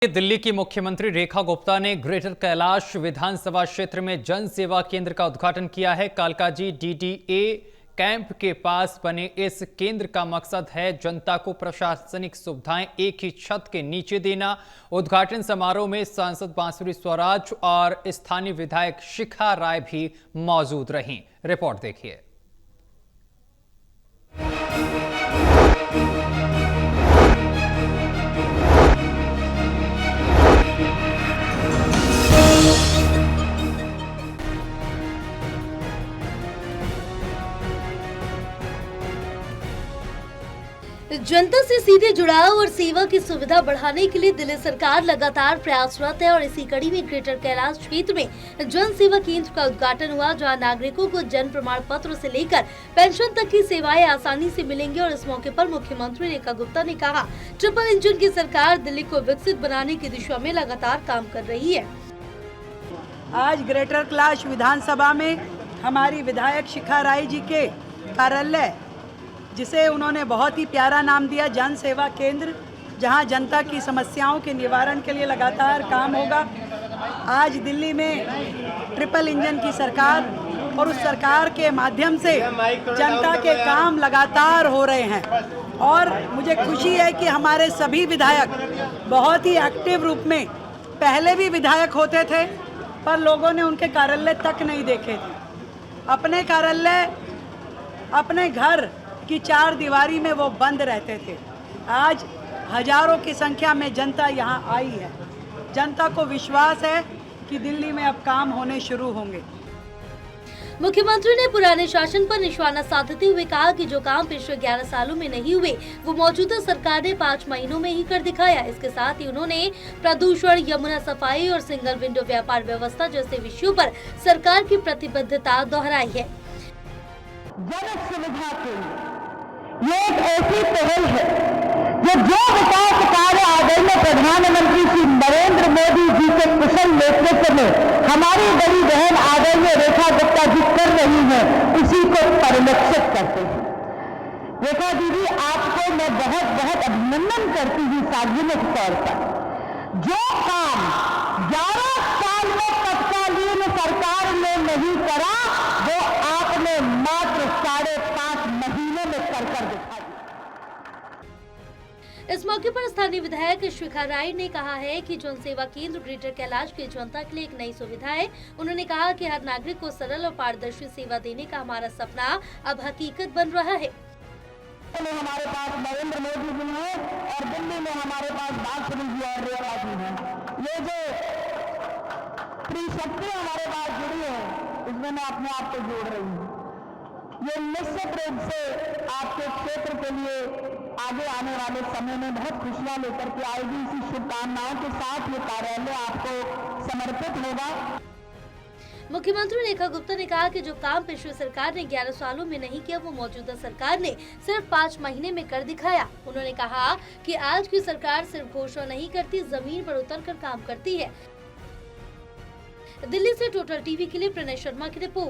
दिल्ली की मुख्यमंत्री रेखा गुप्ता ने ग्रेटर कैलाश विधानसभा क्षेत्र में जन सेवा केंद्र का उद्घाटन किया है। कालकाजी डीडीए कैंप के पास बने इस केंद्र का मकसद है जनता को प्रशासनिक सुविधाएं एक ही छत के नीचे देना। उद्घाटन समारोह में सांसद बांसुरी स्वराज और स्थानीय विधायक शिखा राय भी मौजूद रहीं। रिपोर्ट देखिए। जनता से सीधे जुड़ाव और सेवा की सुविधा बढ़ाने के लिए दिल्ली सरकार लगातार प्रयासरत है और इसी कड़ी में ग्रेटर कैलाश क्षेत्र में जन सेवा केंद्र का उद्घाटन हुआ, जहां नागरिकों को जन प्रमाण पत्र से लेकर पेंशन तक की सेवाएं आसानी से मिलेंगी। और इस मौके पर मुख्यमंत्री रेखा गुप्ता ने कहा, ट्रिपल इंजन की सरकार दिल्ली को विकसित बनाने की दिशा में लगातार काम कर रही है। आज ग्रेटर कैलाश विधानसभा में हमारी विधायक शिखा राय जी के कार्यालय, जिसे उन्होंने बहुत ही प्यारा नाम दिया जन सेवा केंद्र, जहां जनता की समस्याओं के निवारण के लिए लगातार काम होगा। आज दिल्ली में ट्रिपल इंजन की सरकार और उस सरकार के माध्यम से जनता के काम लगातार हो रहे हैं और मुझे खुशी है कि हमारे सभी विधायक बहुत ही एक्टिव रूप में, पहले भी विधायक होते थे पर लोगों ने उनके कार्यालय तक नहीं देखे थे। अपने कार्यालय, अपने घर की चार दीवारी में वो बंद रहते थे। आज हजारों की संख्या में जनता यहाँ आई है। जनता को विश्वास है कि दिल्ली में अब काम होने शुरू होंगे। मुख्यमंत्री ने पुराने शासन पर निशाना साधते हुए कहा कि जो काम पिछले 11 सालों में नहीं हुए वो मौजूदा सरकार ने 5 महीनों में ही कर दिखाया। इसके साथ ही उन्होंने प्रदूषण, यमुना सफाई और सिंगल विंडो व्यापार व्यवस्था जैसे विषयों पर सरकार की प्रतिबद्धता दोहराई है। जन सुविधा के लिए ये एक ऐसी पहल है जो विकास कार्य आदरणीय प्रधानमंत्री श्री नरेंद्र मोदी जी के कुशल नेतृत्व में हमारी बड़ी बहन आदरणीय रेखा गुप्ता जी कर रही हैं, उसी को परिलक्षित करते हैं। रेखा दीदी, आपको मैं बहुत बहुत अभिनंदन करती हूँ सार्वजनिक तौर पर। जो काम 11 साल में तत्कालीन सरकार ने नहीं करा, वो आपने मात्र 5.5 महीने में कर दिखा दिया। इस मौके पर स्थानीय विधायक शिखा राय ने कहा है कि जन सेवा केंद्र ग्रेटर कैलाश की जनता के लिए एक नई सुविधा है। उन्होंने कहा कि हर नागरिक को सरल और पारदर्शी सेवा देने का हमारा सपना अब हकीकत बन रहा है। हमारे पास नरेंद्र मोदी जी हैं और दिल्ली में हमारे पास बांसुरी जी और रेखा जी हैं। ये जो त्रिशक्ति हमारे पास जुड़ी है, इसमें मैं अपने आप को जोड़ रही हूँ। ये निश्चित रूप से आपके क्षेत्र के लिए आगे आने वाले समय में बहुत खुशियां लेकर के आएगी। इसी शुभकामनाओं के साथ ये कार्यालय आपको समर्पित होगा। मुख्यमंत्री रेखा गुप्ता ने कहा कि जो काम पिछली सरकार ने 11 सालों में नहीं किया, वो मौजूदा सरकार ने सिर्फ 5 महीने में कर दिखाया। उन्होंने कहा कि आज की सरकार सिर्फ घोषणा नहीं करती, जमीन पर उतरकर काम करती है। दिल्ली से टोटल टीवी के लिए प्रणय शर्मा की रिपोर्ट।